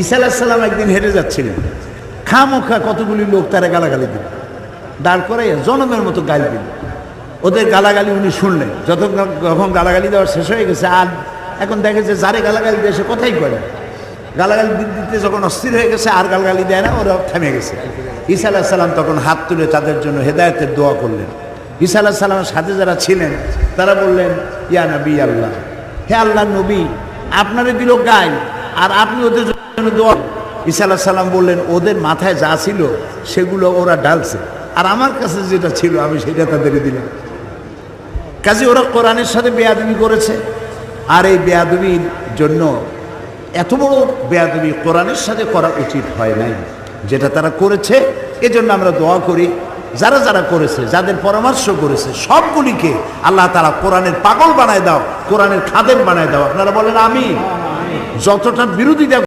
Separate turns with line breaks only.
ঈসা আলাইহিস সালাম একদিন হেঁটে যাচ্ছিলেন, খামোখা কতগুলি লোক তারা গালাগালি দিল, দাঁড় করাইয়া জনমের মতো গালি দিল। ওদের গালাগালি উনি শুনলেন, যখন গালাগালি দেওয়া শেষ হয়ে গেছে, আর এখন দেখে যে যারে গালাগালি দেয় সে কথাই করে, গালাগালি দিতে যখন অস্থির হয়ে গেছে আর গালাগালি দেয় না, ওরা থেমে গেছে। ঈসা আলাইহিস সালাম তখন হাত তুলে তাদের জন্য হেদায়েতের দোয়া করলেন। ঈসা আলাইহিস সালামের সাথে যারা ছিলেন তারা বললেন, ইয়া নবী আল্লাহ, হে আল্লাহর নবী, আপনারে দিল গায়ে আর আপনি ওদের জন্য দোয়া। ঈসা আলাইহিস সালাম বললেন, ওদের মাথায় যা ছিল সেগুলো ওরা ডালছে, আর আমার কাছে যেটা ছিল আমি সেটা তাদের দিলাম। কাজে ওরা কোরআনের সাথে বেয়াদবি করেছে, আর এই বেয়াদবির জন্য এত বড় বেয়াদবি কোরআনের সাথে করা উচিত হয় নাই, যেটা তারা করেছে। এজন্য আমরা দোয়া করি, যারা যারা করেছে, যাদের পরামর্শ করেছে, সবগুলিকে আল্লাহ তাআলা কোরআনের পাগল বানায় দাও, কোরআনের খাদেম বানায় দাও। আপনারা বলেন আমিন। যতটা বিরোধিতা